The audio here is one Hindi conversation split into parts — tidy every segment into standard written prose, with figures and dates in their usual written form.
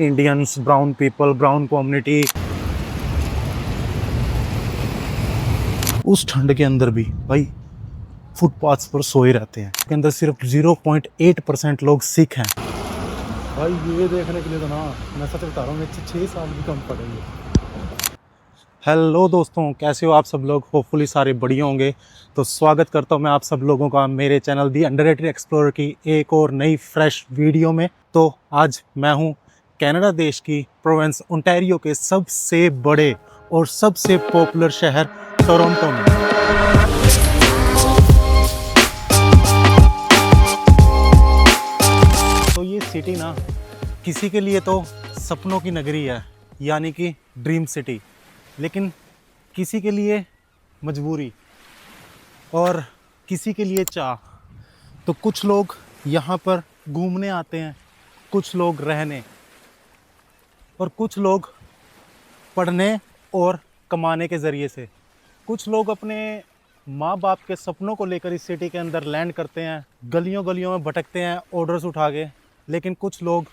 Indians, brown people, brown community, उस ठंड के अंदर भी भाई फुटपाथ्स पर सोए रहते हैं। के अंदर सिर्फ 0.8% लोग सिख हैं। भाई ये देखने के लिए तो ना, मैं सच बता रहा हूँ, मेरे 6 साल भी कम पड़ेंगे। हेलो दोस्तों, कैसे हो आप सब लोग? होपफुली सारे बढ़िया होंगे। तो स्वागत करता हूँ मैं आप सब लोगों का मेरे चैनल दी अंडररेटेड एक्सप्लोरर की एक और नई फ्रेश वीडियो में। तो आज मैं हूँ कनाडा देश की प्रोविंस ओंटारियो के सबसे बड़े और सबसे पॉपुलर शहर टोरंटो में। तो ये सिटी ना किसी के लिए तो सपनों की नगरी है, यानी कि ड्रीम सिटी, लेकिन किसी के लिए मजबूरी और किसी के लिए चाह। तो कुछ लोग यहाँ पर घूमने आते हैं, कुछ लोग रहने, और कुछ लोग पढ़ने और कमाने के ज़रिए से, कुछ लोग अपने माँ बाप के सपनों को लेकर इस सिटी के अंदर लैंड करते हैं, गलियों गलियों में भटकते हैं ऑर्डर्स उठा के। लेकिन कुछ लोग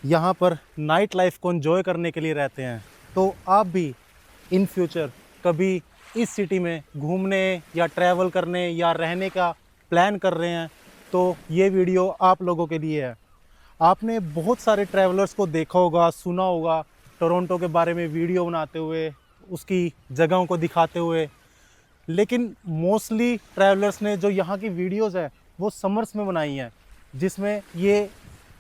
यहाँ पर नाइट लाइफ को एंजॉय करने के लिए रहते हैं। तो आप भी इन फ्यूचर कभी इस सिटी में घूमने या ट्रैवल करने या रहने का प्लान कर रहे हैं तो ये वीडियो आप लोगों के लिए है। आपने बहुत सारे ट्रैवलर्स को देखा होगा, सुना होगा टोरंटो के बारे में वीडियो बनाते हुए, उसकी जगहों को दिखाते हुए, लेकिन मोस्टली ट्रैवलर्स ने जो यहाँ की वीडियोज़ है वो समर्स में बनाई हैं, जिसमें ये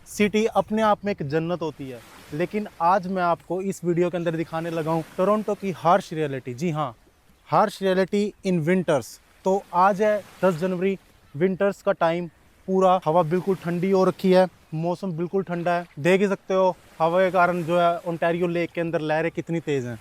सिटी अपने आप में एक जन्नत होती है। लेकिन आज मैं आपको इस वीडियो के अंदर दिखाने लगा हूँ टोरंटो की हार्श रियलिटी। जी हाँ, हार्श रियलिटी इन विंटर्स। तो आज है 10 जनवरी, विंटर्स का टाइम, पूरा हवा बिल्कुल ठंडी हो रखी है, मौसम बिल्कुल ठंडा है। देख ही सकते हो हवा के कारण जो है ओंटारियो लेक के अंदर लहरें कितनी तेज़ हैं।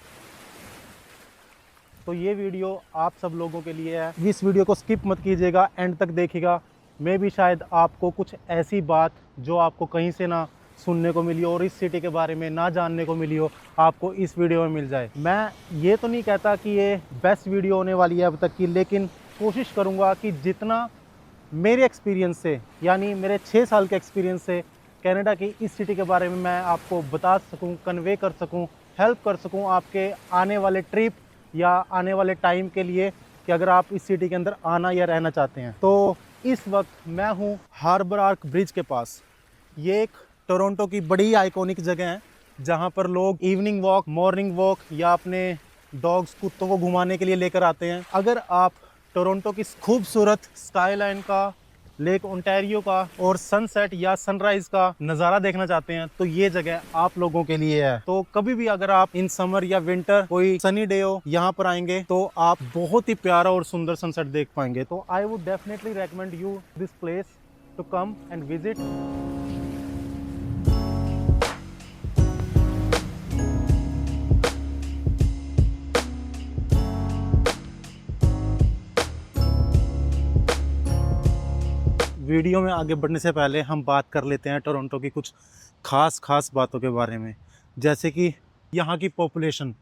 तो ये वीडियो आप सब लोगों के लिए है, इस वीडियो को स्किप मत कीजिएगा, एंड तक देखिएगा। मैं भी शायद आपको कुछ ऐसी बात जो आपको कहीं से ना सुनने को मिली हो और इस सिटी के बारे में ना जानने को मिली हो, आपको इस वीडियो में मिल जाए। मैं ये तो नहीं कहता कि ये बेस्ट वीडियो होने वाली है अब तक की, लेकिन कोशिश करूँगा कि जितना मेरे एक्सपीरियंस से, यानी मेरे 6 साल के एक्सपीरियंस से कनाडा की इस सिटी के बारे में मैं आपको बता सकूँ, कन्वे कर सकूँ, हेल्प कर सकूँ आपके आने वाले ट्रिप या आने वाले टाइम के लिए, कि अगर आप इस सिटी के अंदर आना या रहना चाहते हैं। तो इस वक्त मैं हूँ हार्बर आर्क ब्रिज के पास। ये एक टोरंटो की बड़ी आइकॉनिक जगह है जहाँ पर लोग इवनिंग वॉक, मॉर्निंग वॉक या अपने डॉग्स, कुत्तों को घुमाने के लिए लेकर आते हैं। अगर आप टोरंटो की खूबसूरत स्काईलाइन का, लेक ओंटारियो का और सनसेट या सनराइज का नज़ारा देखना चाहते हैं तो ये जगह आप लोगों के लिए है। तो कभी भी अगर आप इन समर या विंटर कोई सनी डे हो यहाँ पर आएंगे तो आप बहुत ही प्यारा और सुंदर सनसेट देख पाएंगे। तो I would definitely recommend you this place to come and visit. Video में आगे बढ़ने से पहले हम बात कर लेते हैं टोरंटो की कुछ खास बातों के बारे में, जैसे कि यहाँ की पॉपुलेशन।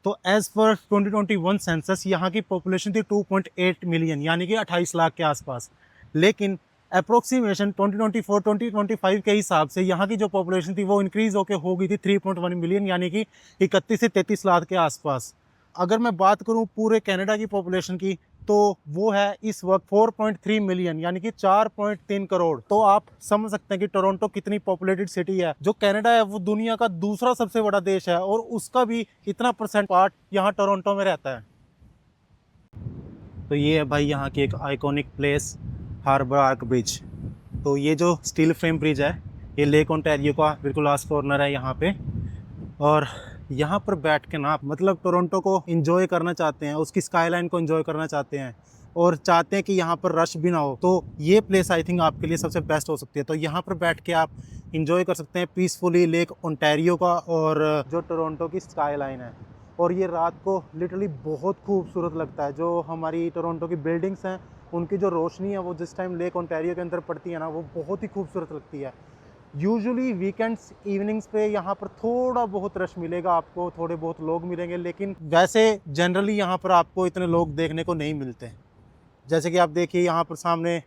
तो एज़ पर 2021 सेंसस यहाँ की पॉपुलेशन थी 2.8 मिलियन, यानी कि 28 लाख के आसपास। लेकिन अप्रोक्सीमेशन 2024-2025 के हिसाब से यहाँ की जो पॉपुलेशन थी वो इंक्रीज़ होकर हो गई थी 3.1 मिलियन, यानी कि 31 से 33 लाख के आसपास। अगर मैं बात करूँ पूरे कनाडा की पॉपुलेशन की तो वो है इस वक्त 4.3 मिलियन, यानी कि 4.3 करोड़। तो आप समझ सकते हैं कि टोरंटो कितनी पॉपुलेटेड सिटी है। जो कनाडा है वो दुनिया का दूसरा सबसे बड़ा देश है और उसका भी इतना परसेंट पार्ट यहाँ टोरंटो में रहता है। तो ये है भाई यहाँ की एक iconic place, harbour arch bridge. तो ये जो स्टील फ्रेम ब्रिज है ये लेक ओंटारियो का बिल्कुल लास्ट कॉर्नर है यहाँ पे। और यहाँ पर बैठ के ना, मतलब टोरंटो को एंजॉय करना चाहते हैं, उसकी स्काईलाइन को एंजॉय करना चाहते हैं और चाहते हैं कि यहाँ पर रश भी ना हो, तो ये प्लेस आई थिंक आपके लिए सबसे बेस्ट हो सकती है। तो यहाँ पर बैठ के आप एंजॉय कर सकते हैं पीसफुली लेक ओंटारियो का और जो टोरंटो की स्काईलाइन है। और ये रात को लिटरली बहुत खूबसूरत लगता है। जो हमारी टोरंटो की बिल्डिंग्स हैं उनकी जो रोशनी है वो जिस टाइम लेक ओंटारियो के अंदर पड़ती है ना, वो बहुत ही खूबसूरत लगती है। यूजुअली वीकेंड्स इवनिंग्स पे यहाँ पर थोड़ा बहुत रश मिलेगा आपको, थोड़े बहुत लोग मिलेंगे, लेकिन वैसे जनरली यहाँ पर आपको इतने लोग देखने को नहीं मिलते। जैसे कि आप देखिए यहाँ पर सामने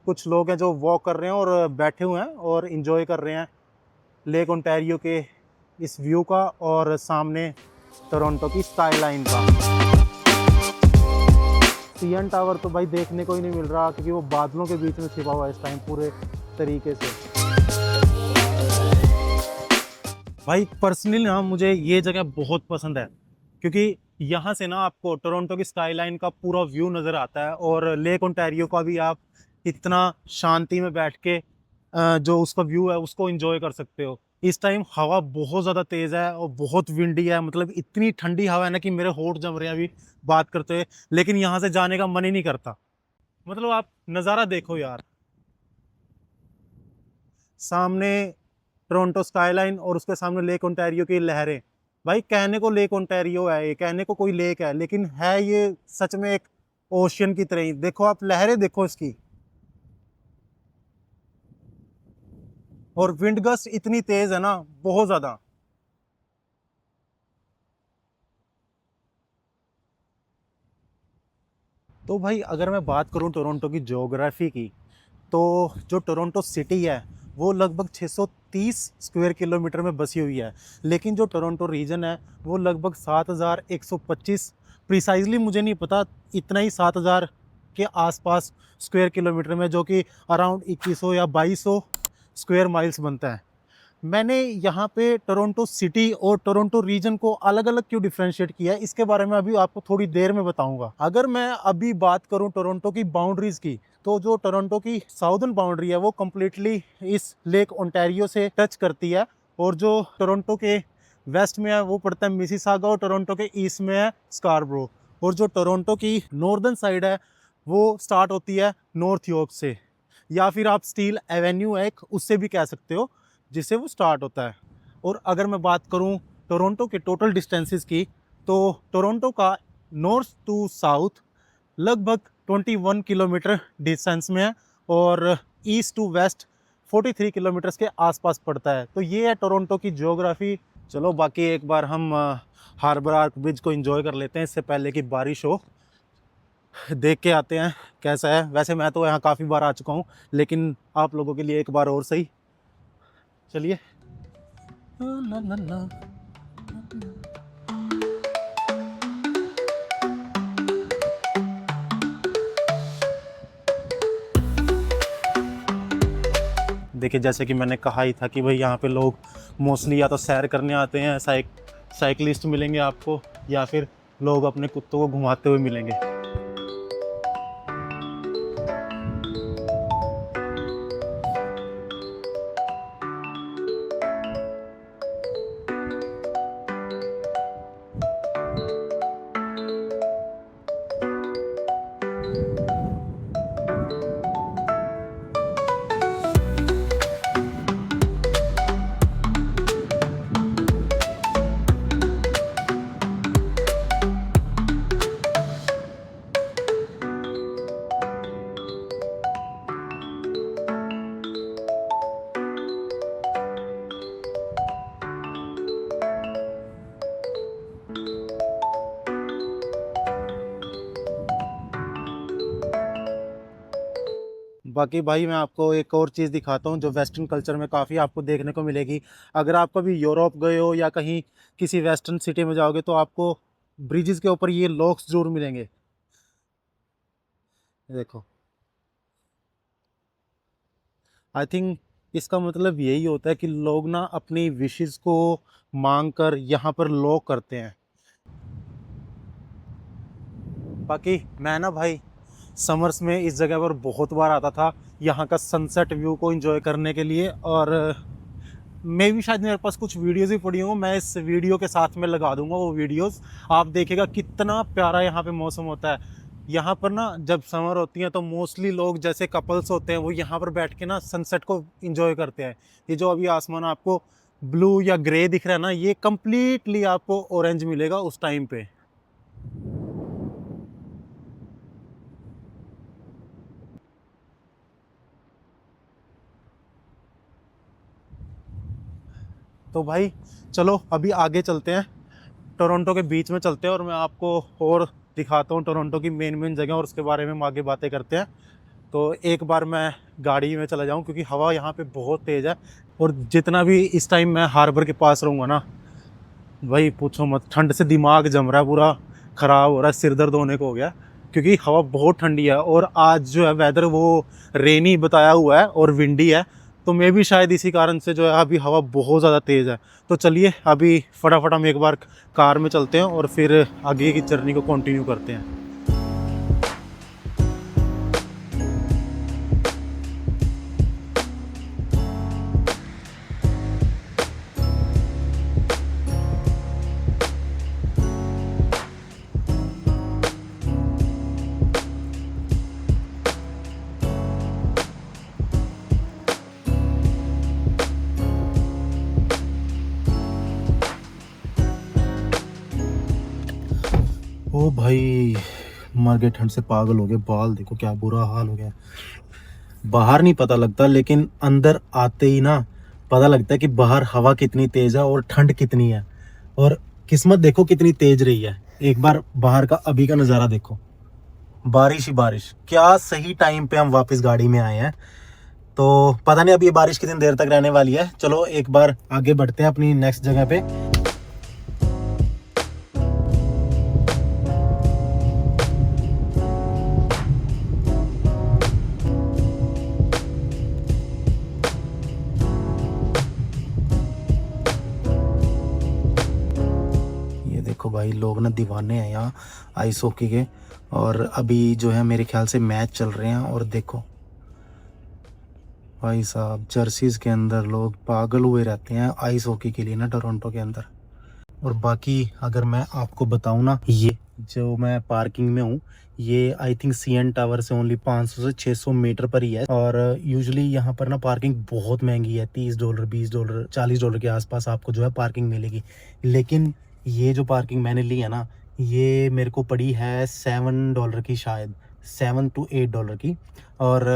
कुछ लोग हैं जो वॉक कर रहे हैं और बैठे हुए हैं और इन्जॉय कर रहे हैं। लेक ओंटारियो के इस व्यू का और सामने टोरंटो की स्काईलाइन का। सीएन टावर तो भाई देखने को ही नहीं मिल रहा क्योंकि वो बादलों के बीच में छिपा हुआ है इस टाइम पूरे तरीके से। भाई पर्सनली ना मुझे ये जगह बहुत पसंद है क्योंकि यहाँ से ना आपको टोरंटो की स्काईलाइन का पूरा व्यू नज़र आता है और लेक ओंटारियो का भी आप इतना शांति में बैठ के जो उसका व्यू है उसको एंजॉय कर सकते हो। इस टाइम हवा बहुत ज़्यादा तेज़ है और बहुत विंडी है, मतलब इतनी ठंडी हवा है ना कि मेरे होंठ जम रहे हैं अभी बात करते हुए, लेकिन यहाँ से जाने का मन ही नहीं करता। मतलब आप नज़ारा देखो यार, सामने टोरंटो स्काईलाइन और उसके सामने लेक ओंटारियो की लहरें। भाई कहने को लेक ओंटारियो है, ये कहने को कोई लेक है, लेकिन है ये सच में एक ओशियन की तरह ही। देखो आप लहरें देखो इसकी, और विंड गस्ट इतनी तेज है ना, बहुत ज्यादा। तो भाई अगर मैं बात करूं टोरंटो की ज्योग्राफी की, तो जो टोरंटो सिटी है वो लगभग 630 स्क्वायर किलोमीटर में बसी हुई है, लेकिन जो टोरंटो रीजन है वो लगभग 7125, प्रिसाइजली मुझे नहीं पता, इतना ही 7000 के आसपास स्क्वायर किलोमीटर में, जो कि अराउंड 2100 या 2200 स्क्वायर माइल्स बनता है। मैंने यहाँ पे टोरंटो सिटी और टोरंटो रीजन को अलग अलग क्यों डिफरेंशिएट किया है, इसके बारे में अभी आपको थोड़ी देर में बताऊंगा। अगर मैं अभी बात करूँ टोरंटो की बाउंड्रीज की, तो जो टोरंटो की साउदर्न बाउंड्री है वो कम्प्लीटली इस लेक ओंटारियो से टच करती है, और जो टोरंटो के वेस्ट में है वो पड़ता है मिसिसागा, और टोरंटो के ईस्ट में है स्कारब्रो, और जो टोरंटो की नॉर्दर्न साइड है वो स्टार्ट होती है नॉर्थ यॉर्क से, या फिर आप स्टील एवेन्यू है एक, उससे भी कह सकते हो, जिससे वो स्टार्ट होता है। और अगर मैं बात करूं टोरंटो के टोटल डिस्टेंसेस की, तो टोरंटो का नॉर्थ टू साउथ लगभग 21 किलोमीटर डिस्टेंस में है, और ईस्ट टू वेस्ट 43 किलोमीटर्स के आसपास पड़ता है। तो ये है टोरंटो की ज्योग्राफी। चलो बाकी एक बार हम हार्बर आर्क ब्रिज को एंजॉय कर लेते हैं इससे पहले कि बारिश हो, देख के आते हैं कैसा है। वैसे मैं तो यहाँ काफ़ी बार आ चुका हूँ, लेकिन आप लोगों के लिए एक बार और सही। चलिए। देखिए जैसे कि मैंने कहा ही था कि भाई यहाँ पे लोग मोस्टली या तो सैर करने आते हैं, साइकिलिस्ट मिलेंगे आपको, या फिर लोग अपने कुत्तों को घुमाते हुए मिलेंगे। बाकी भाई मैं आपको एक और चीज़ दिखाता हूँ जो वेस्टर्न कल्चर में काफ़ी आपको देखने को मिलेगी। अगर आप कभी यूरोप गए हो या कहीं किसी वेस्टर्न सिटी में जाओगे तो आपको ब्रिजेस के ऊपर ये लॉक्स जरूर मिलेंगे। देखो, आई थिंक इसका मतलब यही होता है कि लोग ना अपनी विशेस को मांग कर यहाँ पर लॉक करते हैं। बाकी मैं ना भाई समर्स में इस जगह पर बहुत बार आता था यहाँ का सनसेट व्यू को एंजॉय करने के लिए, और मैं भी शायद मेरे पास कुछ वीडियोस भी पड़ी हों, मैं इस वीडियो के साथ में लगा दूंगा वो वीडियोस। आप देखेगा कितना प्यारा यहाँ पे मौसम होता है। यहाँ पर ना जब समर होती है तो मोस्टली लोग जैसे कपल्स होते हैं वो यहाँ पर बैठ के ना सनसेट को एंजॉय करते हैं। ये जो अभी आसमान आपको ब्लू या ग्रे दिख रहा है ना, ये कम्प्लीटली आपको ऑरेंज मिलेगा उस टाइम पे। तो भाई चलो अभी आगे चलते हैं, टोरंटो के बीच में चलते हैं और मैं आपको और दिखाता हूँ टोरंटो की मेन जगह, और उसके बारे में हम आगे बातें करते हैं। तो एक बार मैं गाड़ी में चला जाऊं क्योंकि हवा यहाँ पे बहुत तेज़ है। और जितना भी इस टाइम मैं हार्बर के पास रहूँगा ना, भाई पूछो मत, ठंड से दिमाग जम रहा है, पूरा ख़राब हो रहा है, सिर दर्द होने को हो गया क्योंकि हवा बहुत ठंडी है। और आज जो है वेदर वो रेनी बताया हुआ है और विंडी है, तो मैं भी शायद इसी कारण से जो है अभी हवा बहुत ज़्यादा तेज़ है। तो चलिए अभी फटाफट हम एक बार कार में चलते हैं और फिर आगे की जर्नी को कंटिन्यू करते हैं। ओ भाई, मर गए, ठंड से पागल हो गए, बाल देखो क्या बुरा हाल हो गया। बाहर नहीं पता लगता लेकिन अंदर आते ही ना पता लगता है कि बाहर हवा कितनी तेज है और ठंड कितनी है। और किस्मत देखो कितनी तेज रही है। एक बार बाहर का अभी का नज़ारा देखो, बारिश ही बारिश। क्या सही टाइम पे हम वापस गाड़ी में आए हैं। तो पता नहीं अब ये बारिश कितनी देर तक रहने वाली है। चलो एक बार आगे बढ़ते हैं अपनी नेक्स्ट जगह पे। ये देखो भाई, लोग ना दीवाने हैं यहाँ आइस हॉकी के। और अभी जो है मेरे ख्याल से मैच चल रहे हैं। और देखो भाई साहब, जर्सीज के अंदर लोग पागल हुए रहते हैं आइस हॉकी के लिए ना, टोरंटो के अंदर। और बाकी अगर मैं आपको बताऊं ना, ये जो मैं पार्किंग में हूँ, ये आई थिंक सीएन टावर से ओनली 500 से 600 मीटर पर ही है। और यूजुअली यहाँ पर ना पार्किंग बहुत महंगी है, $30, $20, $40 के आसपास आपको जो है पार्किंग मिलेगी। लेकिन ये जो पार्किंग मैंने ली है ना, ये मेरे को पड़ी है $7 की, शायद $7 to $8 की। और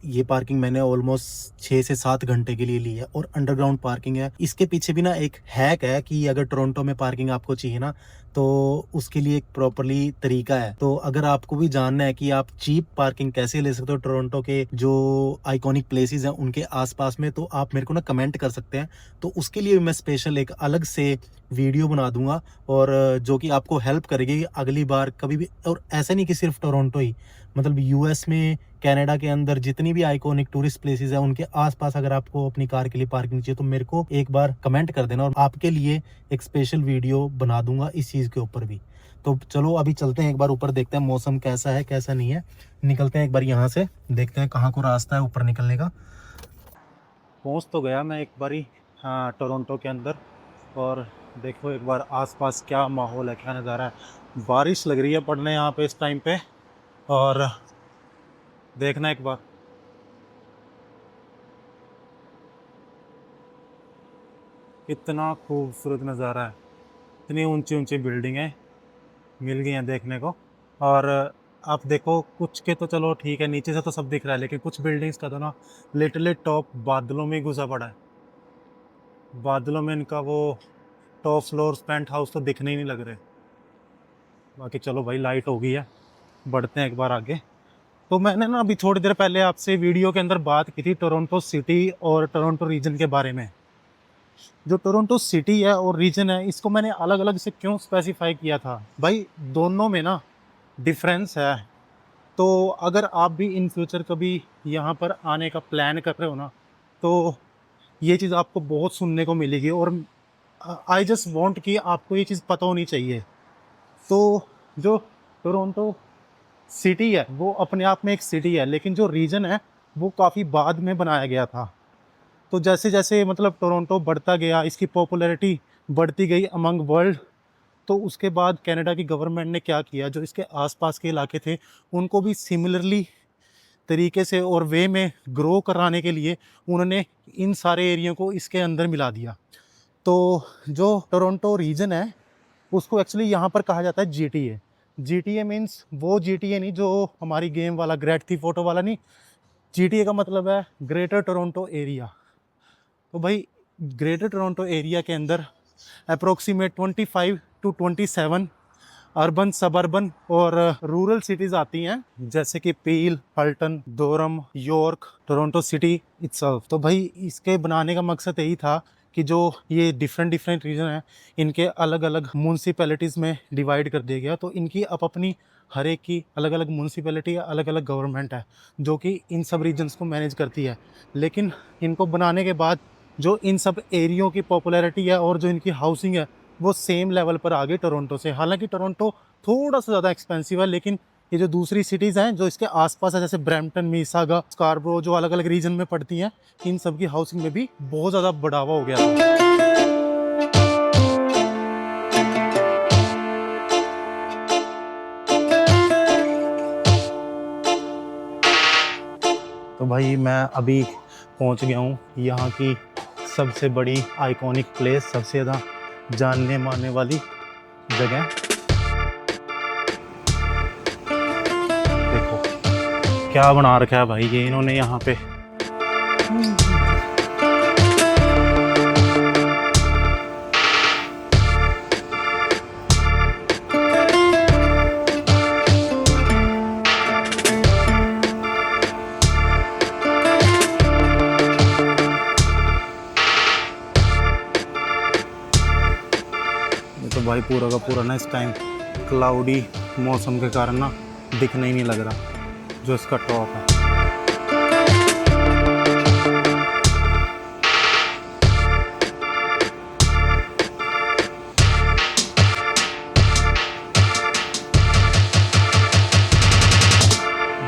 ये पार्किंग मैंने ऑलमोस्ट 6 से 7 घंटे के लिए ली है और अंडरग्राउंड पार्किंग है। इसके पीछे भी ना एक हैक है कि अगर टोरंटो में पार्किंग आपको चाहिए ना, तो उसके लिए एक प्रॉपरली तरीका है। तो अगर आपको भी जानना है कि आप चीप पार्किंग कैसे ले सकते हो टोरंटो के जो आइकॉनिक प्लेसेस हैं उनके आसपास में, तो आप मेरे को ना कमेंट कर सकते हैं। तो उसके लिए मैं स्पेशल एक अलग से वीडियो बना दूंगा और जो कि आपको हेल्प करेगी अगली बार कभी भी। और ऐसा नहीं कि सिर्फ टोरंटो ही, मतलब यूएस में, कनाडा के अंदर जितनी भी आइकॉनिक टूरिस्ट प्लेसेस हैं उनके आसपास अगर आपको अपनी कार के लिए पार्किंग चाहिए तो मेरे को एक बार कमेंट कर देना और आपके लिए एक स्पेशल वीडियो बना दूंगा इस चीज़ के ऊपर भी। तो चलो अभी चलते हैं एक बार ऊपर, देखते हैं मौसम कैसा है कैसा नहीं है। निकलते हैं एक बार यहाँ से, देखते हैं कहाँ को रास्ता है ऊपर निकलने का। पहुँच तो गया मैं एक बारी, हाँ, टोरंटो के अंदर। और देखो एक बार आसपास क्या माहौल है, क्या नज़ारा है। बारिश लग रही है पड़ने यहाँ पे इस टाइम पे। और देखना एक बार, इतना खूबसूरत नज़ारा है। इतनी ऊंची ऊंची बिल्डिंगें मिल गई हैं देखने को। और आप देखो कुछ के तो चलो ठीक है, नीचे से तो सब दिख रहा है, लेकिन कुछ बिल्डिंग्स का तो ना लिटरली टॉप बादलों में ही घुसा पड़ा है। बादलों में इनका वो टॉप फ्लोर्स, पेंट हाउस तो दिखने ही नहीं लग रहे। बाकी चलो भाई, लाइट हो गई है, बढ़ते हैं एक बार आगे। तो मैंने ना अभी थोड़ी देर पहले आपसे वीडियो के अंदर बात की थी टोरंटो सिटी और टोरंटो रीजन के बारे में। जो टोरंटो सिटी है और रीजन है, इसको मैंने अलग अलग से क्यों स्पेसिफाई किया था भाई, दोनों में ना डिफरेंस है। तो अगर आप भी इन फ्यूचर कभी यहाँ पर आने का प्लान कर रहे हो ना, तो ये चीज़ आपको बहुत सुनने को मिलेगी। और आई जस्ट वांट कि आपको ये चीज़ पता होनी चाहिए। तो जो टोरंटो सिटी है वो अपने आप में एक सिटी है, लेकिन जो रीजन है वो काफ़ी बाद में बनाया गया था। तो जैसे जैसे मतलब टोरंटो बढ़ता गया, इसकी पॉपुलैरिटी बढ़ती गई अमंग वर्ल्ड, तो उसके बाद कनाडा की गवर्नमेंट ने क्या किया, जो इसके आसपास के इलाके थे उनको भी सिमिलरली तरीके से और वे में ग्रो कराने के लिए उन्होंने इन सारे एरिया को इसके अंदर मिला दिया। तो जो टोरंटो रीजन है उसको एक्चुअली यहाँ पर कहा जाता है GTA। GTA मीन्स वो GTA नहीं जो हमारी गेम वाला ग्रैंड थीफ ऑटो वाला नहीं। GTA का मतलब है ग्रेटर टोरंटो एरिया। तो भाई ग्रेटर टोरंटो एरिया के अंदर अप्रोक्सीमेट 25 to 27 अर्बन, सबर्बन और रूरल सिटीज़ आती हैं, जैसे कि पील, हल्टन, दोरम, यॉर्क, टोरंटो सिटी इट्सल्फ। तो भाई इसके बनाने का मकसद यही था कि जो ये डिफरेंट डिफरेंट रीजन हैं, इनके अलग अलग म्यूनसिपैलिटीज़ में डिवाइड कर दिया गया। तो इनकी अपनी हर एक की अलग अलग म्यूनसिपैलिटी या अलग अलग गवर्नमेंट है, जो कि इन सब रीजन्स को मैनेज करती है। लेकिन इनको बनाने के बाद जो इन सब एरियो की पॉपुलैरिटी है और जो इनकी हाउसिंग है, वो सेम लेवल पर आ गई टोरंटो से। हालांकि टोरंटो थोड़ा सा ज़्यादा एक्सपेंसिव है, लेकिन ये जो दूसरी सिटीज़ हैं जो इसके आसपास है, जैसे ब्रैम्पटन, मिसिसागा, स्कारब्रो, जो अलग अलग रीजन में पड़ती हैं, इन सब की हाउसिंग में भी बहुत ज़्यादा बढ़ावा हो गया था। तो भाई मैं अभी पहुंच गया हूँ यहाँ की सबसे बड़ी आइकॉनिक प्लेस, सबसे ज़्यादा जानने मानने वाली जगह। देखो क्या बना रखा है भाई ये इन्होंने यहाँ पे। तो भाई पूरा का पूरा ना इस टाइम क्लाउडी मौसम के कारण ना दिखने ही नहीं लग रहा जो इसका टॉप है।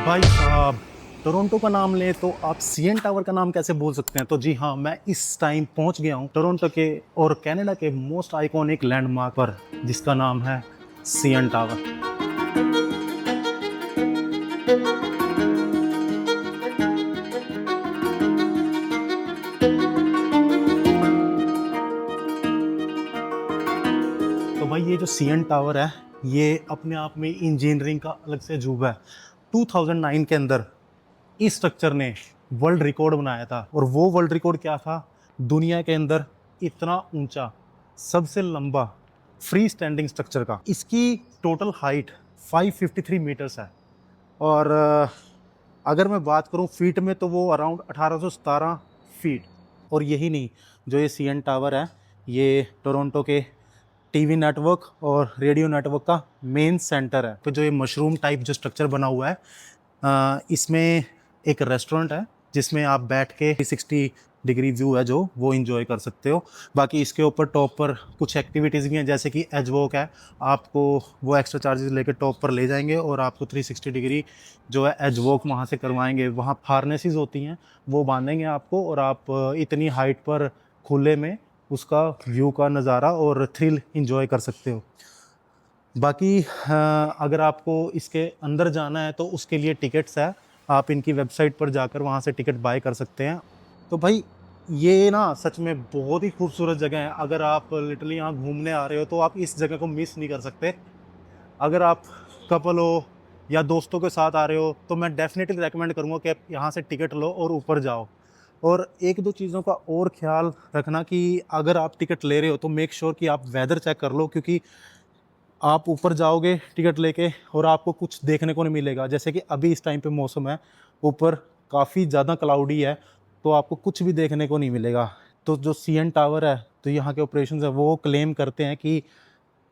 भाई साहब, टोरंटो का नाम ले तो आप सीएन टावर का नाम कैसे बोल सकते हैं? तो जी हाँ, मैं इस टाइम पहुंच गया हूं टोरंटो के और कनाडा के मोस्ट आइकॉनिक लैंडमार्क पर, जिसका नाम है सीएन टावर। तो भाई ये जो सीएन टावर है, ये अपने आप में इंजीनियरिंग का अलग से अजूबा है। 2009 के अंदर इस स्ट्रक्चर ने वर्ल्ड रिकॉर्ड बनाया था, और वो वर्ल्ड रिकॉर्ड क्या था? दुनिया के अंदर इतना ऊंचा, सबसे लंबा फ्री स्टैंडिंग स्ट्रक्चर का। इसकी टोटल हाइट 553 मीटर्स है, और अगर मैं बात करूं फीट में तो वो अराउंड 1817 फीट। और यही नहीं, जो ये सीएन टावर है, ये टोरंटो के टीवी नेटवर्क और रेडियो नेटवर्क का मेन सेंटर है। तो जो ये मशरूम टाइप जो स्ट्रक्चर बना हुआ है, इसमें एक रेस्टोरेंट है जिसमें आप बैठ के 360 डिग्री व्यू है जो वो एंजॉय कर सकते हो। बाकी इसके ऊपर टॉप पर कुछ एक्टिविटीज़ भी हैं, जैसे कि एज वॉक है, आपको वो एक्स्ट्रा चार्जेस लेके टॉप पर ले जाएंगे और आपको 360 डिग्री जो है एज वॉक वहाँ से करवाएंगे। वहाँ हार्नेसेस होती हैं, वो बांधेंगे आपको, और आप इतनी हाइट पर खुले में उसका व्यू का नज़ारा और थ्रिल इंजॉय कर सकते हो। बाकी अगर आपको इसके अंदर जाना है तो उसके लिए टिकट्स है, आप इनकी वेबसाइट पर जाकर वहाँ से टिकट बाय कर सकते हैं। तो भाई ये ना सच में बहुत ही खूबसूरत जगह है। अगर आप लिटरली यहाँ घूमने आ रहे हो तो आप इस जगह को मिस नहीं कर सकते। अगर आप कपल हो या दोस्तों के साथ आ रहे हो तो मैं डेफिनेटली रेकमेंड करूँगा कि आप यहाँ से टिकट लो और ऊपर जाओ। और एक दो चीज़ों का और ख्याल रखना कि अगर आप टिकट ले रहे हो तो मेक श्योर कि आप वेदर चेक कर लो, क्योंकि आप ऊपर जाओगे टिकट लेके और आपको कुछ देखने को नहीं मिलेगा। जैसे कि अभी इस टाइम पे मौसम है, ऊपर काफ़ी ज़्यादा क्लाउडी है, तो आपको कुछ भी देखने को नहीं मिलेगा। तो जो सीएन टावर है, तो यहाँ के ऑपरेशंस है, वो क्लेम करते हैं कि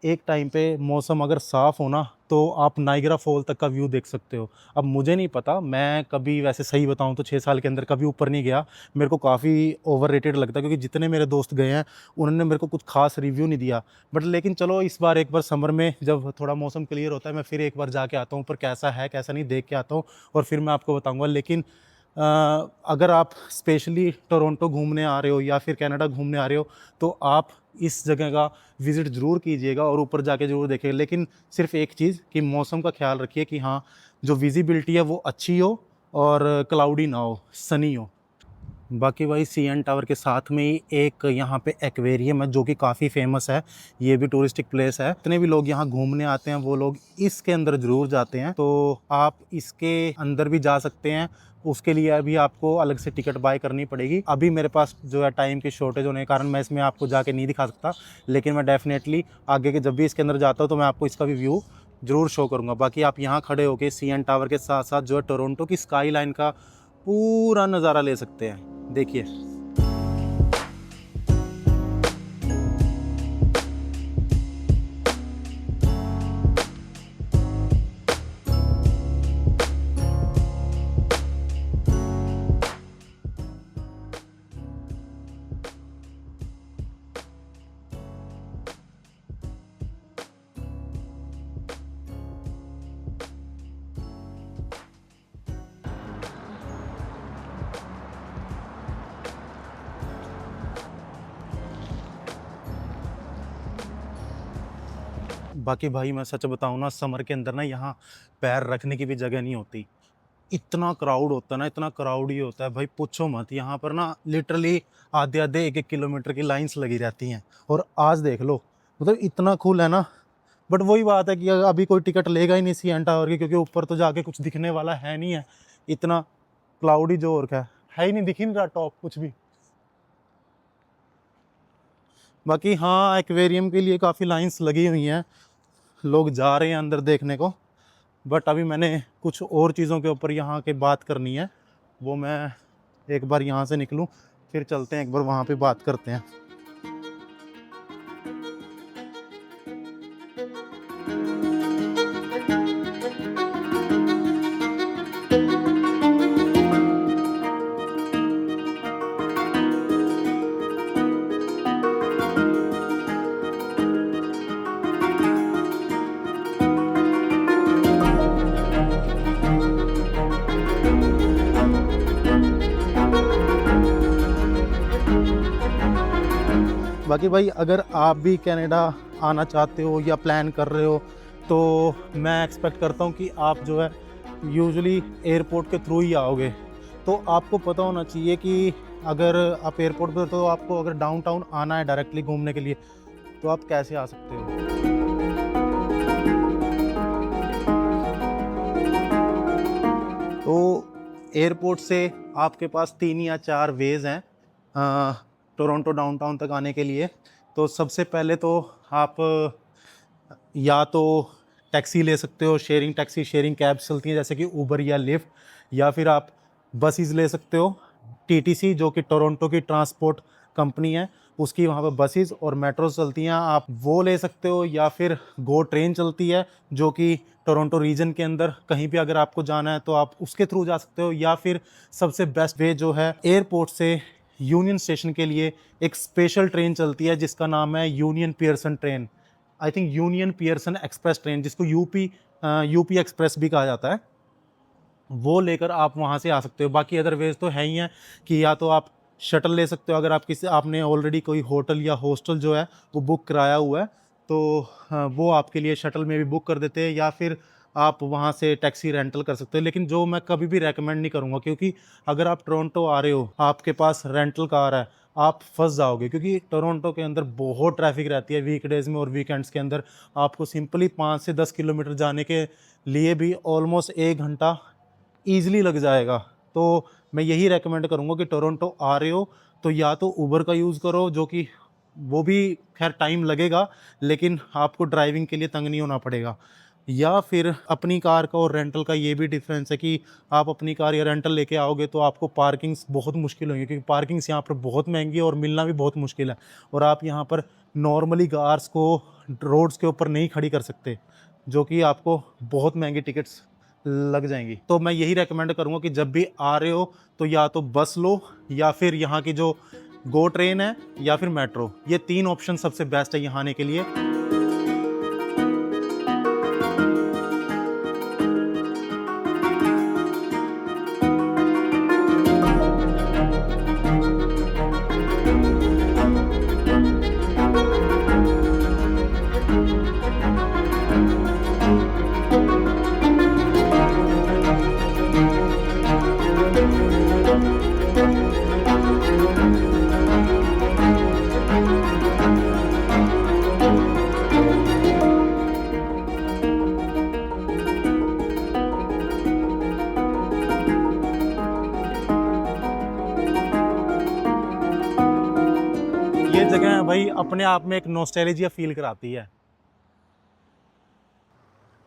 एक टाइम पे मौसम अगर साफ़ हो ना तो आप नाइग्रा फॉल तक का व्यू देख सकते हो। अब मुझे नहीं पता, मैं कभी वैसे सही बताऊं तो 6 साल के अंदर कभी ऊपर नहीं गया। मेरे को काफ़ी ओवररेटेड लगता है, क्योंकि जितने मेरे दोस्त गए हैं उन्होंने मेरे को कुछ खास रिव्यू नहीं दिया। बट लेकिन चलो इस बार एक बार समर में जब थोड़ा मौसम क्लियर होता है, मैं फिर एक बार जाके आता हूँ, पर कैसा है कैसा नहीं देख के आता हूँ और फिर मैं आपको बताऊँगा। लेकिन अगर आप स्पेशली टोरंटो घूमने आ रहे हो या फिर कनाडा घूमने आ रहे हो तो आप इस जगह का विज़िट ज़रूर कीजिएगा और ऊपर जाके ज़रूर देखिएगा। लेकिन सिर्फ एक चीज़ कि मौसम का ख्याल रखिए कि हाँ, जो विजिबिलिटी है वो अच्छी हो और क्लाउडी ना हो, सनी हो। बाकी भाई CN टावर के साथ में ही एक यहाँ पे एक्वेरियम है जो कि काफ़ी फेमस है। ये भी टूरिस्टिक प्लेस है। जितने भी लोग यहाँ घूमने आते हैं वो लोग इसके अंदर ज़रूर जाते हैं, तो आप इसके अंदर भी जा सकते हैं। उसके लिए अभी आपको अलग से टिकट बाय करनी पड़ेगी। अभी मेरे पास जो है टाइम की शॉर्टेज होने के कारण मैं इसमें आपको जाके नहीं दिखा सकता, लेकिन मैं डेफिनेटली आगे के जब भी इसके अंदर जाता हूँ तो मैं आपको इसका भी व्यू ज़रूर शो करूँगा। बाकी आप यहाँ खड़े होकर CN टावर के साथ साथ जो है टोरंटो की स्काई लाइन का पूरा नज़ारा ले सकते हैं। देखिए, बाकी भाई मैं सच बताऊँ ना, समर के अंदर ना यहाँ पैर रखने की भी जगह नहीं होती। इतना क्राउड होता है ना, इतना क्राउड ही होता है भाई, पूछो मत। यहाँ पर ना लिटरली आधे आधे 1-1 किलोमीटर की लाइंस लगी रहती हैं। और आज देख लो, मतलब इतना कूल है ना। बट वही बात है कि अभी कोई टिकट लेगा ही नहीं CN टावर की, क्योंकि ऊपर तो जाके कुछ दिखने वाला है नहीं है। इतना क्लाउडी जो और क्या है ही नहीं, दिख ही नहीं रहा टॉप कुछ भी। बाकी हाँ, एक्वेरियम के लिए काफ़ी लाइंस लगी हुई हैं, लोग जा रहे हैं अंदर देखने को। बट अभी मैंने कुछ और चीज़ों के ऊपर यहाँ के बात करनी है, वो मैं एक बार यहाँ से निकलूँ फिर चलते हैं, एक बार वहाँ पे बात करते हैं। बाकी भाई अगर आप भी कनाडा आना चाहते हो या प्लान कर रहे हो, तो मैं एक्सपेक्ट करता हूँ कि आप जो है यूजुअली एयरपोर्ट के थ्रू ही आओगे। तो आपको पता होना चाहिए कि अगर आप एयरपोर्ट पर, तो आपको अगर डाउनटाउन आना है डायरेक्टली घूमने के लिए, तो आप कैसे आ सकते हो। तो एयरपोर्ट से आपके पास 3 या 4 वेज़ हैं टोरंटो डाउनटाउन तक आने के लिए। तो सबसे पहले तो आप या तो टैक्सी ले सकते हो, शेयरिंग टैक्सी, शेयरिंग कैब्स चलती हैं जैसे कि उबर या लिफ्ट, या फिर आप बसेस ले सकते हो। TTC जो कि टोरंटो की ट्रांसपोर्ट कंपनी है, उसकी वहाँ पर बसेस और मेट्रोज चलती हैं, आप वो ले सकते हो। या फिर गो ट्रेन चलती है जो कि टोरंटो रीजन के अंदर कहीं भी अगर आपको जाना है तो आप उसके थ्रू जा सकते हो। या फिर सबसे बेस्ट वे जो है, एयरपोर्ट से यूनियन स्टेशन के लिए एक स्पेशल ट्रेन चलती है जिसका नाम है union Pearson train. I think union Pearson express train, जिसको यूपी एक्सप्रेस भी कहा जाता है, वो लेकर आप वहाँ से आ सकते हो। बाकी अदरवाइज तो है ही है कि या तो आप शटल ले सकते हो, अगर आपने ऑलरेडी कोई होटल या हॉस्टल जो है वो बुक कराया हुआ है तो वो आपके लिए शटल में भी बुक कर देते हैं, या फिर आप वहाँ से टैक्सी रेंटल कर सकते हो। लेकिन जो मैं कभी भी रेकमेंड नहीं करूँगा, क्योंकि अगर आप टोरंटो आ रहे हो, आपके पास रेंटल कार है, आप फंस जाओगे। क्योंकि टोरंटो के अंदर बहुत ट्रैफिक रहती है वीकडेज़ में, और वीकेंड्स के अंदर आपको सिंपली 5 से 10 किलोमीटर जाने के लिए भी ऑलमोस्ट 1 घंटा ईज़िली लग जाएगा। तो मैं यही रेकमेंड करूँगा कि टोरंटो आ रहे हो तो या तो उबर का यूज़ करो, जो कि वो भी खैर टाइम लगेगा लेकिन आपको ड्राइविंग के लिए तंग नहीं होना पड़ेगा। या फिर अपनी कार का और रेंटल का ये भी डिफरेंस है कि आप अपनी कार या रेंटल लेके आओगे तो आपको पार्किंग्स बहुत मुश्किल होंगी, क्योंकि पार्किंग्स यहाँ पर बहुत महंगी है और मिलना भी बहुत मुश्किल है। और आप यहाँ पर नॉर्मली कार्स को रोड्स के ऊपर नहीं खड़ी कर सकते, जो कि आपको बहुत महंगी टिकट्स लग जाएंगी। तो मैं यही रेकमेंड करूँगा कि जब भी आ रहे हो तो या तो बस लो, या फिर यहाँ की जो गो ट्रेन है, या फिर मेट्रो। ये 3 ऑप्शन सबसे बेस्ट है यहाँ आने के लिए। ये जगह भाई अपने आप में एक नॉस्टैल्जिया फील कराती है।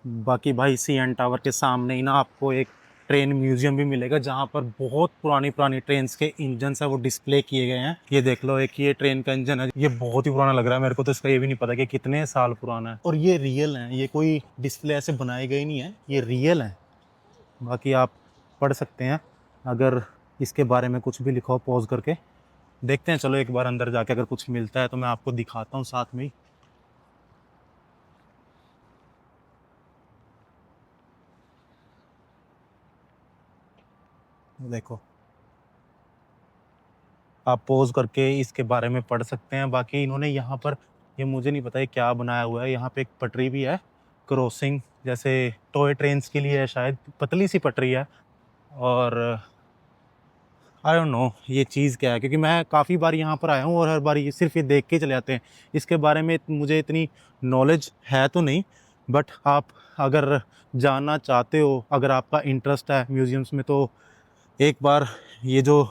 बाकी भाई सीएन टावर के सामने ही ना आपको एक ट्रेन म्यूजियम भी मिलेगा, जहाँ पर बहुत पुरानी पुरानी ट्रेन्स के इंजन है वो डिस्प्ले किए गए हैं। ये देख लो, एक ये ट्रेन का इंजन है, ये बहुत ही पुराना लग रहा है मेरे को, तो इसका ये भी नहीं पता कि कितने साल पुराना है। और ये रियल है, ये कोई डिस्प्ले ऐसे बनाई गई नहीं है, ये रियल है। बाकी आप पढ़ सकते हैं अगर इसके बारे में कुछ भी लिखा हो, पॉज करके देखते हैं। चलो एक बार अंदर जाके अगर कुछ मिलता है तो मैं आपको दिखाता हूँ साथ में ही। देखो, आप पॉज करके इसके बारे में पढ़ सकते हैं। बाकी इन्होंने यहाँ पर, ये मुझे नहीं पता ये क्या बनाया हुआ है, यहाँ पे एक पटरी भी है, क्रॉसिंग जैसे टॉय ट्रेन्स के लिए है शायद, पतली सी पटरी है। और आई डोंट नो ये चीज़ क्या है, क्योंकि मैं काफ़ी बार यहाँ पर आया हूँ और हर बार ये सिर्फ ये देख के चले जाते हैं। इसके बारे में मुझे इतनी नॉलेज है तो नहीं, बट आप अगर जानना चाहते हो, अगर आपका इंटरेस्ट है म्यूज़ियम्स में, तो एक बार ये जो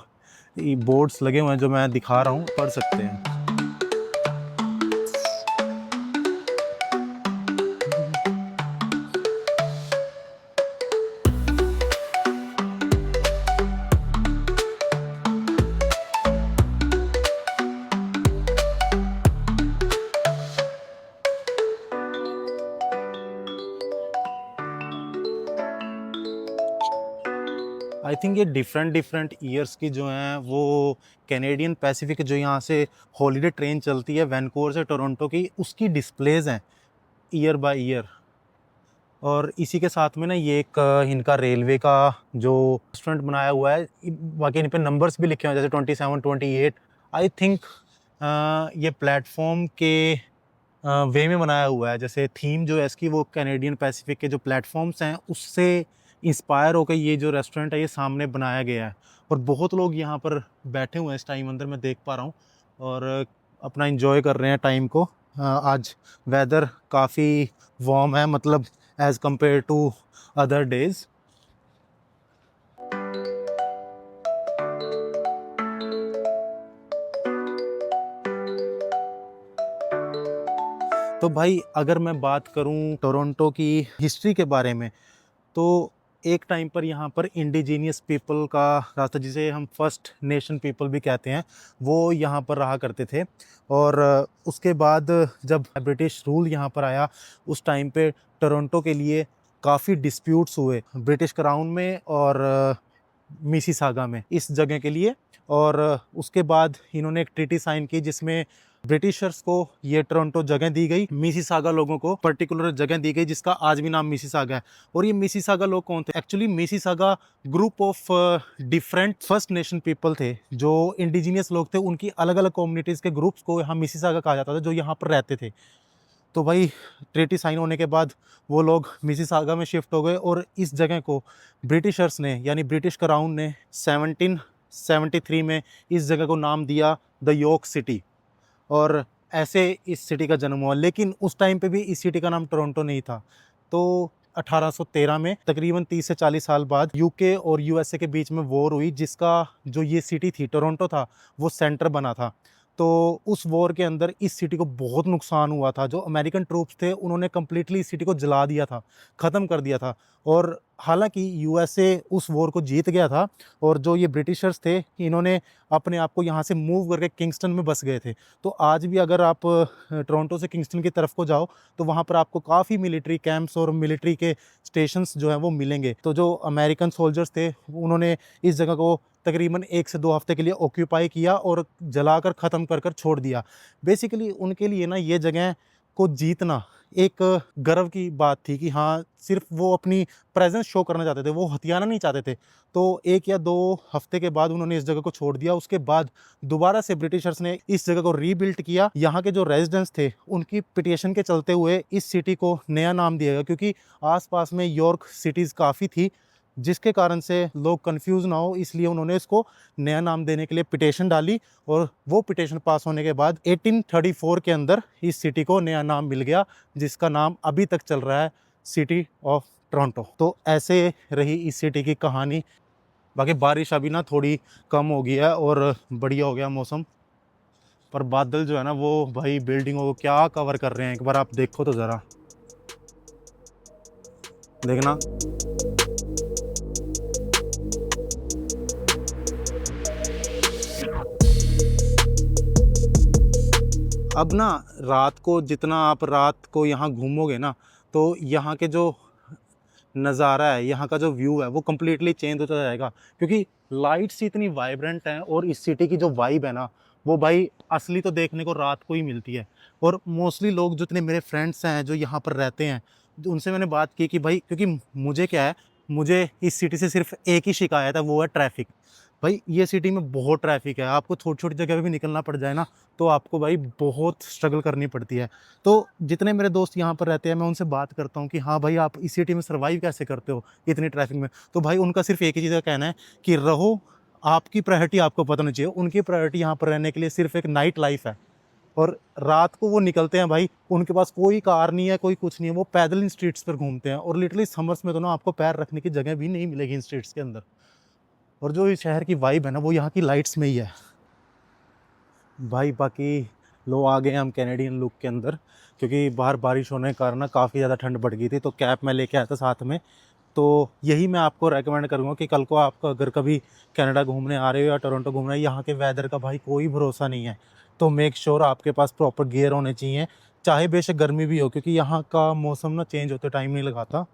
बोर्ड्स लगे हुए हैं जो मैं दिखा रहा हूँ, पढ़ सकते हैं। आई थिंक ये डिफरेंट डिफरेंट ईयर्स की जो हैं वो कैनेडियन पैसिफिक जो यहाँ से हॉलीडे ट्रेन चलती है वैनकूवर से टोरंटो की, उसकी डिस्प्लेज हैं ईयर बाय ईयर। और इसी के साथ में ना ये एक इनका रेलवे का जो रेस्टोरेंट बनाया हुआ है, बाकी इन पे नंबर्स भी लिखे हुए हैं जैसे 27, 28। आई थिंक ये प्लेटफॉर्म के वे में बनाया हुआ है, जैसे थीम जो है इसकी वो कैनेडियन पैसिफिक के जो प्लेटफॉर्म्स हैं उससे इंस्पायर होकर ये जो रेस्टोरेंट है ये सामने बनाया गया है। और बहुत लोग यहाँ पर बैठे हुए हैं इस टाइम अंदर, मैं देख पा रहा हूँ, और अपना इंजॉय कर रहे हैं टाइम को। आज वेदर काफ़ी वार्म है, मतलब as compared to other days. तो भाई अगर मैं बात करूं टोरंटो की हिस्ट्री के बारे में, तो एक टाइम पर यहाँ पर इंडिजीनियस पीपल का रास्ता, जिसे हम फर्स्ट नेशन पीपल भी कहते हैं, वो यहाँ पर रहा करते थे। और उसके बाद जब ब्रिटिश रूल यहाँ पर आया, उस टाइम पे टोरंटो के लिए काफ़ी डिस्प्यूट्स हुए ब्रिटिश क्राउन में और मिसिसागा में इस जगह के लिए। और उसके बाद इन्होंने एक ट्रीटी साइन की जिसमें ब्रिटिशर्स को ये टोरंटो जगह दी गई, मिसिसागा लोगों को पर्टिकुलर जगह दी गई जिसका आज भी नाम मिसिसागा है। और ये मिसिसागा लोग कौन थे? Actually Mississauga group of different first nation people थे, जो इंडिजीनियस लोग थे, उनकी अलग अलग कम्युनिटीज़ के ग्रुप्स को यहाँ मिसिसागा कहा जाता था, जो यहाँ पर रहते थे। तो भाई ट्रीटी साइन होने के बाद वो लोग मिसिसागा में शिफ्ट हो गए, और इस जगह को ब्रिटिशर्स ने यानी ब्रिटिश क्राउन ने 1773 में इस जगह को नाम दिया द यॉर्क सिटी, और ऐसे इस सिटी का जन्म हुआ। लेकिन उस टाइम पे भी इस सिटी का नाम टोरंटो नहीं था। तो 1813 में तकरीबन 30 से 40 साल बाद यूके और यूएसए के बीच में वॉर हुई, जिसका जो ये सिटी थी टोरंटो था वो सेंटर बना था। तो उस वॉर के अंदर इस सिटी को बहुत नुकसान हुआ था। जो अमेरिकन ट्रूप्स थे उन्होंने कम्प्लीटली इस सिटी को जला दिया था, ख़त्म कर दिया था। और हालांकि यूएसए उस वॉर को जीत गया था, और जो ये ब्रिटिशर्स थे इन्होंने अपने आप को यहाँ से मूव करके किंगस्टन में बस गए थे। तो आज भी अगर आप टोरंटो से किंगस्टन की तरफ को जाओ तो वहाँ पर आपको काफ़ी मिलिट्री कैंप्स और मिलिट्री के स्टेशंस जो हैं वो मिलेंगे। तो जो अमेरिकन सोल्जर्स थे उन्होंने इस जगह को तकरीबन 1 से 2 हफ्ते के लिए ऑक्यूपाई किया और जलाकर ख़त्म कर कर छोड़ दिया। बेसिकली उनके लिए ना ये जगह को जीतना एक गर्व की बात थी कि हाँ, सिर्फ वो अपनी प्रेजेंस शो करना चाहते थे, वो हथियाना नहीं चाहते थे। तो 1 या 2 हफ्ते के बाद उन्होंने इस जगह को छोड़ दिया। उसके बाद दोबारा से ब्रिटिशर्स ने इस जगह को रीबिल्ड किया। यहाँ के जो रेजिडेंट्स थे उनकी पिटिशन के चलते हुए इस सिटी को नया नाम दिया गया, क्योंकि आसपास में यॉर्क सिटीज़ काफ़ी थी, जिसके कारण से लोग कंफ्यूज ना हो, इसलिए उन्होंने इसको नया नाम देने के लिए पिटीशन डाली। और वो पिटीशन पास होने के बाद 1834 के अंदर इस सिटी को नया नाम मिल गया, जिसका नाम अभी तक चल रहा है सिटी ऑफ टोरंटो। तो ऐसे रही इस सिटी की कहानी। बाकी बारिश अभी ना थोड़ी कम हो गई है और बढ़िया हो गया मौसम। पर बादल जो है ना वो भाई बिल्डिंगों को क्या कवर कर रहे हैं, एक बार आप देखो तो ज़रा, देखना। अब ना रात को जितना आप रात को यहाँ घूमोगे ना, तो यहाँ के जो नज़ारा है, यहाँ का जो व्यू है वो कम्प्लीटली चेंज होता जाएगा, क्योंकि लाइट्स इतनी वाइब्रेंट हैं और इस सिटी की जो वाइब है ना वो भाई असली तो देखने को रात को ही मिलती है। और मोस्टली लोग जितने मेरे फ्रेंड्स हैं जो यहाँ पर रहते हैं, उनसे मैंने बात की कि भाई, क्योंकि मुझे क्या है, मुझे इस सिटी से सिर्फ एक ही शिकायत है, वो है ट्रैफिक। भाई ये सिटी में बहुत ट्रैफिक है, आपको छोटी छोटी जगह पे भी निकलना पड़ जाए ना तो आपको भाई बहुत स्ट्रगल करनी पड़ती है। तो जितने मेरे दोस्त यहाँ पर रहते हैं मैं उनसे बात करता हूँ कि हाँ भाई आप इस सिटी में सर्वाइव कैसे करते हो इतनी ट्रैफिक में, तो भाई उनका सिर्फ एक ही चीज़ का कहना है कि रहो, आपकी प्रायोरिटी आपको पता नहीं चाहिए। उनकी प्रायोरिटी यहाँ पर रहने के लिए सिर्फ एक नाइट लाइफ है, और रात को वो निकलते हैं भाई, उनके पास कोई कार नहीं है, कोई कुछ नहीं है, वो पैदल इन स्ट्रीट्स पर घूमते हैं। और लिटरली समर्स में तो ना आपको पैर रखने की जगह भी नहीं मिलेगी इन स्ट्रीट्स के अंदर। और जो इस शहर की वाइब है ना वो यहाँ की लाइट्स में ही है भाई। बाकी लो आ गए हम कैनेडियन लुक के अंदर, क्योंकि बाहर बारिश होने के कारण ना काफ़ी ज़्यादा ठंड बढ़ गई थी, तो कैप मैं लेके आया था साथ में। तो यही मैं आपको रेकमेंड करूँगा कि कल को आप अगर कभी कनाडा घूमने आ रहे हो या टोरंटो घूमने, यहाँ के वेदर का भाई कोई भरोसा नहीं है, तो मेक श्योर आपके पास प्रॉपर गियर होने चाहिए, चाहे बेशक गर्मी भी हो, क्योंकि यहाँ का मौसम ना चेंज होते टाइम नहीं लगाता।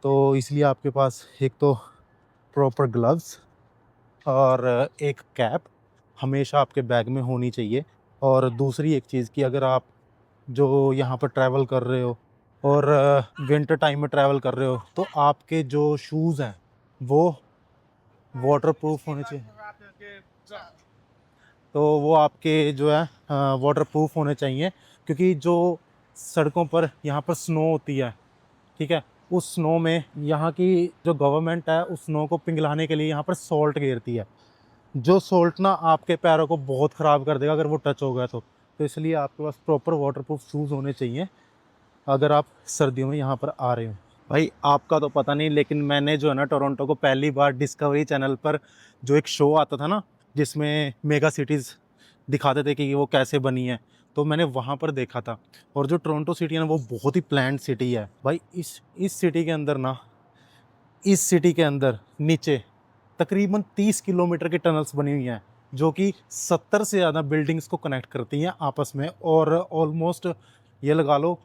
तो इसलिए आपके पास एक तो प्रॉपर ग्लव्स और एक कैप हमेशा आपके बैग में होनी चाहिए। और दूसरी एक चीज़ कि अगर आप जो यहाँ पर ट्रैवल कर रहे हो और विंटर टाइम में ट्रैवल कर रहे हो, तो आपके जो शूज़ हैं वो वाटर प्रूफ होने चाहिए। तो वो आपके जो है वाटर प्रूफ होने चाहिए, क्योंकि जो सड़कों पर यहाँ पर स्नो होती है, ठीक है, उस स्नो में यहाँ की जो गवर्नमेंट है उस स्नो को पिघलाने के लिए यहाँ पर सॉल्ट घेरती है, जो सॉल्ट ना आपके पैरों को बहुत ख़राब कर देगा अगर वो टच हो गया तो इसलिए आपके पास प्रॉपर वाटरप्रूफ शूज़ होने चाहिए अगर आप सर्दियों में यहाँ पर आ रहे हो। भाई आपका तो पता नहीं, लेकिन मैंने जो है ना टोरंटो को पहली बार डिस्कवरी चैनल पर जो एक शो आता था ना जिसमें मेगा सिटीज़ दिखाते थे कि वो कैसे बनी है, तो मैंने वहाँ पर देखा था। और जो टोरंटो सिटी है ना वो बहुत ही प्लान्ड सिटी है भाई। इस सिटी के अंदर ना, इस सिटी के अंदर नीचे तकरीबन 30 किलोमीटर की टनल्स बनी हुई हैं, जो कि 70 से ज़्यादा बिल्डिंग्स को कनेक्ट करती हैं आपस में, और ऑलमोस्ट ये लगा लो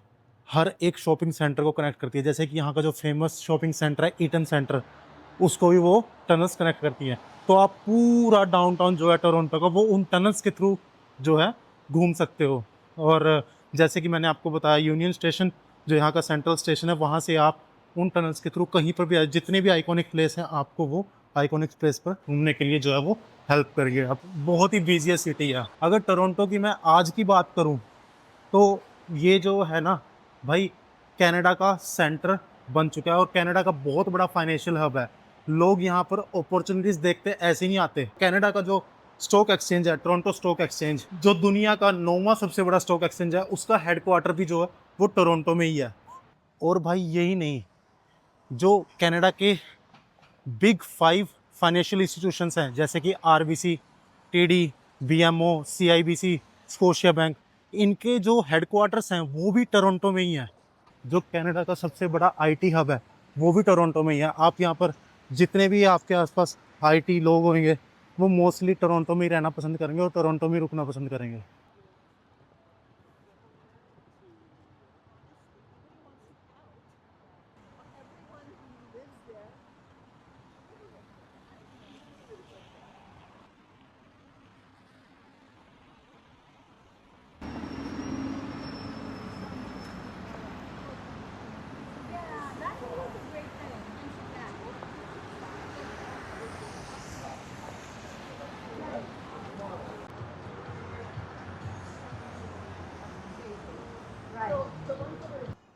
हर एक शॉपिंग सेंटर को कनेक्ट करती है। जैसे कि यहाँ का जो फेमस शॉपिंग सेंटर है ईटन सेंटर, उसको भी वो टनल्स कनेक्ट करती हैं। तो आप पूरा डाउनटाउन जो है टोरंटो का वो उन टनल्स के थ्रू जो है घूम सकते हो। और जैसे कि मैंने आपको बताया यूनियन स्टेशन जो यहाँ का सेंट्रल स्टेशन है, वहाँ से आप उन टनल्स के थ्रू कहीं पर भी जितने भी आइकॉनिक प्लेस हैं आपको वो आइकॉनिक प्लेस पर घूमने के लिए जो है वो हेल्प करेंगे। अब बहुत ही बिजिएस्ट सिटी है। अगर टोरंटो की मैं आज की बात करूं तो ये जो है ना भाई कनाडा का सेंटर बन चुका है, और कनाडा का बहुत बड़ा फाइनेंशियल हब है। लोग यहाँ पर अपॉर्चुनिटीज देखते ऐसे नहीं आते। कनाडा का जो स्टॉक एक्सचेंज है टोरंटो स्टॉक एक्सचेंज, जो दुनिया का 9वां सबसे बड़ा स्टॉक एक्सचेंज है, उसका हेडक्वार्टर भी जो है वो टोरंटो में ही है। और भाई यही नहीं, जो कनाडा के बिग 5 फाइनेंशियल इंस्टीट्यूशंस हैं जैसे कि RBC, TD, BMO, CIBC, Scotia bank, इनके जो हेडक्वार्टर्स हैं वो भी टोरंटो में ही हैं। जो कनाडा का सबसे बड़ा आईटी हब है वो भी टोरंटो में ही है। आप यहाँ पर जितने भी आपके आसपास आईटी लोग होंगे वो मोस्टली टोरंटो में ही रहना पसंद करेंगे और टोरंटो में ही रुकना पसंद करेंगे।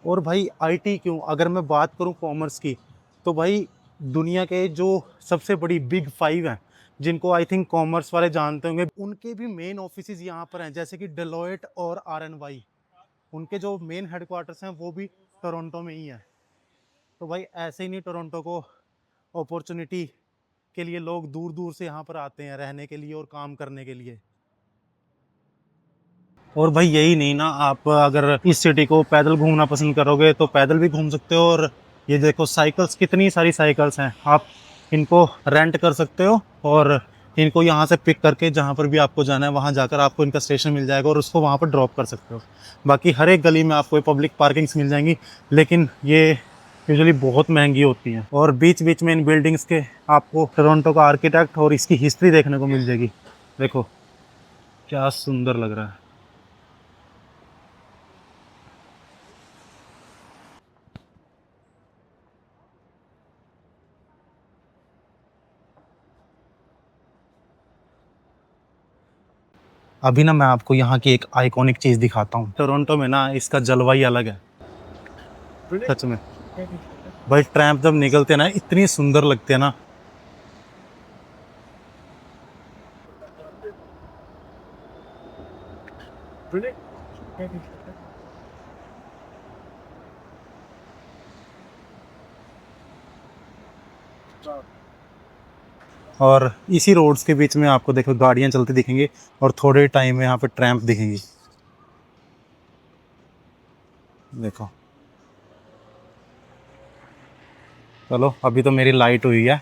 और भाई आईटी क्यों, अगर मैं बात करूं कॉमर्स की, तो भाई दुनिया के जो सबसे बड़ी बिग 5 हैं जिनको आई थिंक कॉमर्स वाले जानते होंगे, उनके भी मेन ऑफिसेज यहाँ पर हैं, जैसे कि डेलोइट और आरएनवाई। उनके जो मेन हेडक्वार्टर्स हैं वो भी टोरंटो में ही है। तो भाई ऐसे ही नहीं टोरंटो को अपॉर्चुनिटी के लिए लोग दूर दूर से यहाँ पर आते हैं रहने के लिए और काम करने के लिए। और भाई यही नहीं ना, आप अगर इस सिटी को पैदल घूमना पसंद करोगे तो पैदल भी घूम सकते हो। और ये देखो साइकिल्स, कितनी सारी साइकिल्स हैं, आप इनको रेंट कर सकते हो और इनको यहाँ से पिक करके जहाँ पर भी आपको जाना है वहाँ जाकर आपको इनका स्टेशन मिल जाएगा और उसको वहाँ पर ड्रॉप कर सकते हो। बाकी हर एक गली में आपको पब्लिक पार्किंग्स मिल जाएंगी, लेकिन ये यूजुअली बहुत महंगी होती हैं। और बीच बीच में इन बिल्डिंग्स के आपको टोरंटो का आर्किटेक्ट और इसकी हिस्ट्री देखने को मिल जाएगी। देखो क्या सुंदर लग रहा है। अभी ना मैं आपको यहाँ की एक आइकॉनिक चीज़ दिखाता हूँ। टोरंटो में ना इसका जलवायु अलग है सच में। भाई ट्रैम्प जब निकलते हैं ना इतनी सुंदर लगते हैं ना। और इसी रोड्स के बीच में आपको देखो गाड़ियाँ चलती दिखेंगी और थोड़े टाइम में यहाँ पे ट्रैम्प दिखेंगी। देखो चलो अभी तो मेरी लाइट हुई है,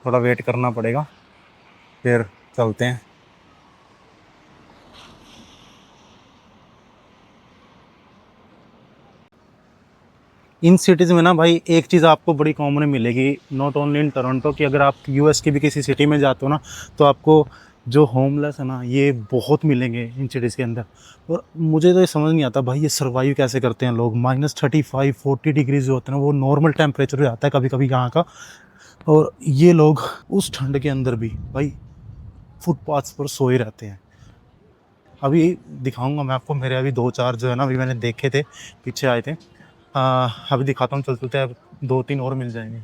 थोड़ा वेट करना पड़ेगा, फिर चलते हैं। इन सिटीज़ में ना भाई एक चीज़ आपको बड़ी कॉमन मिलेगी, नॉट ओनली इन टोरंटो, कि अगर आप यूएस की भी किसी सिटी में जाते हो ना तो आपको जो होमलेस है ना ये बहुत मिलेंगे इन सिटीज़ के अंदर। और मुझे तो ये समझ नहीं आता भाई ये सर्वाइव कैसे करते हैं लोग। -35-40 डिग्रीज जो होते हैं ना वो नॉर्मल टेम्परेचर हो जाता है कभी कभी यहाँ का, और ये लोग उस ठंड के अंदर भी भाई फुटपाथ्स पर सोए रहते हैं। अभी दिखाऊंगा मैं आपको, मेरे अभी 2-4 जो है ना अभी मैंने देखे थे, पीछे आए थे। अभी दिखाता हूँ, चल चलते हैं, अब 2-3 और मिल जाएंगे।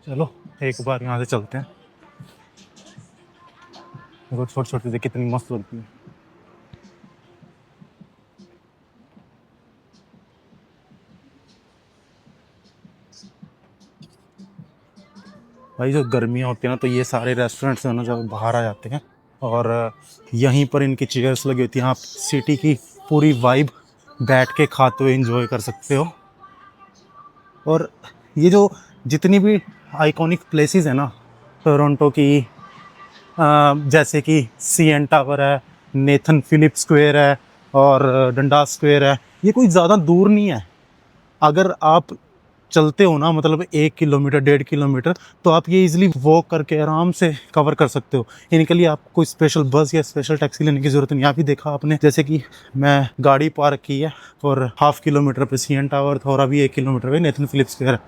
चलो एक बार यहाँ से चलते हैं। देखो छोटी छोटी से कितनी मस्त लगती है। भाई जो गर्मियाँ होती है ना तो ये सारे रेस्टोरेंट्स हैं ना जब बाहर आ जाते हैं और यहीं पर इनकी चेयर्स लगी होती हैं। आप सिटी की पूरी वाइब बैठ के खाते हुए एंजॉय कर सकते हो। और ये जो जितनी भी आइकॉनिक प्लेसेस है ना टोरंटो की, जैसे कि सीएन टावर है, नेथन फिलिप स्क्वायर है और डंडास स्क्वायर है, ये कोई ज़्यादा दूर नहीं है। अगर आप चलते हो ना मतलब 1 किलोमीटर 1.5 किलोमीटर तो आप ये इजीली वॉक करके आराम से कवर कर सकते हो। इनके लिए आपको कोई स्पेशल बस या स्पेशल टैक्सी लेने की ज़रूरत नहीं। यहाँ भी देखा आपने जैसे कि मैं गाड़ी पार्क की है और ½ किलोमीटर पे सीएन टावर था और अभी 1 किलोमीटर पे नेथन फिलिप स्क्वायर।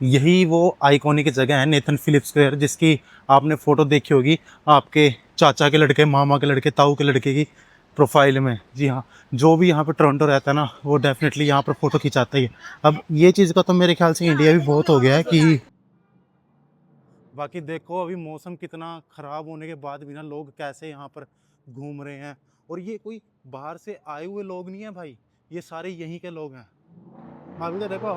यही वो आइकॉनिक जगह है नेथन फिलिप स्क्वायर, जिसकी आपने फ़ोटो देखी होगी आपके चाचा के लड़के, मामा के लड़के, ताऊ के लड़के की प्रोफाइल में। जी हाँ, जो भी यहाँ पे टोरंटो रहता है ना वो डेफिनेटली यहाँ पर फ़ोटो खिंचाता ही है। अब ये चीज़ का तो मेरे ख्याल से इंडिया भी बहुत हो गया है कि बाकी देखो अभी मौसम कितना ख़राब होने के बाद भी ना लोग कैसे यहाँ पर घूम रहे हैं। और ये कोई बाहर से आए हुए लोग नहीं है भाई, ये सारे यहीं के लोग हैं। अभी तो देखो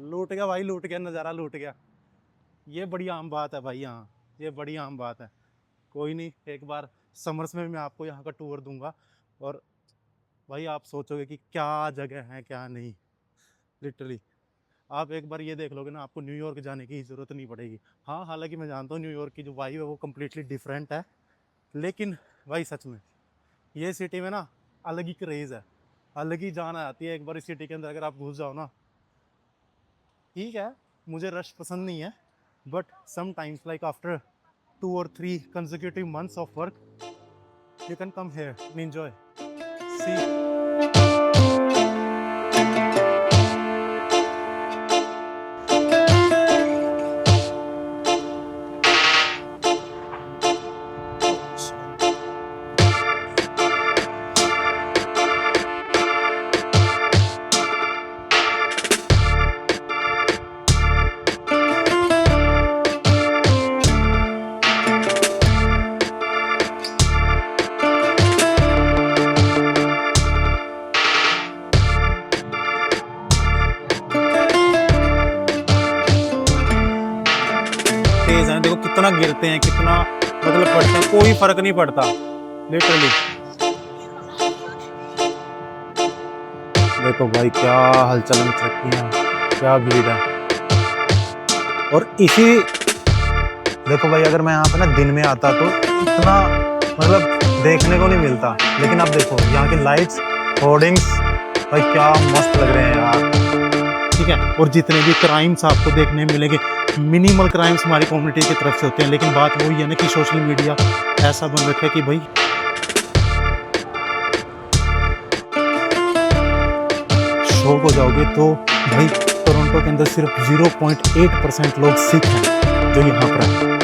लूट गया भाई, लूट गया, नज़ारा लूट गया। ये बड़ी आम बात है भाई यहाँ, ये बड़ी आम बात है। कोई नहीं, एक बार समर्स में मैं आपको यहाँ का टूर दूंगा और भाई आप सोचोगे कि क्या जगह है क्या नहीं। लिटरली आप एक बार ये देख लोगे ना आपको न्यूयॉर्क जाने की ज़रूरत नहीं पड़ेगी। हाँ हालांकि मैं जानता हूँ न्यूयॉर्क की जो वाइब है वो कम्प्लीटली डिफरेंट है, लेकिन भाई सच में ये सिटी में ना अलग ही क्रेज़ है, अलग ही जान आती है एक बार इस सिटी के अंदर अगर आप घुस जाओ ना। ठीक है मुझे रश पसंद नहीं है, but sometimes like after 2 or 3 consecutive months of work you can come here and enjoy. See. तेज हैं, देखो कितना गिरते हैं, कितना मतलब पड़ते हैं, कोई फर्क नहीं पड़ता लिटरली। देखो भाई क्या हलचल मच रखी है, क्या भीड़ है। और इसी देखो भाई, अगर मैं यहाँ पे ना दिन में आता तो इतना मतलब देखने को नहीं मिलता, लेकिन अब देखो यहाँ की लाइट्स, होर्डिंग्स, भाई क्या मस्त लग रहे हैं यार। ठीक है, और जितने भी क्राइम्स आपको देखने मिलेंगे, मिनिमल क्राइम्स हमारी कम्युनिटी की तरफ से होते हैं, लेकिन बात वही है ना कि सोशल मीडिया ऐसा बन रखा है कि भाई शॉक हो जाओगे। तो भाई टोरंटो के अंदर सिर्फ 0.8% लोग सिख हैं जो यहाँ पर हैं।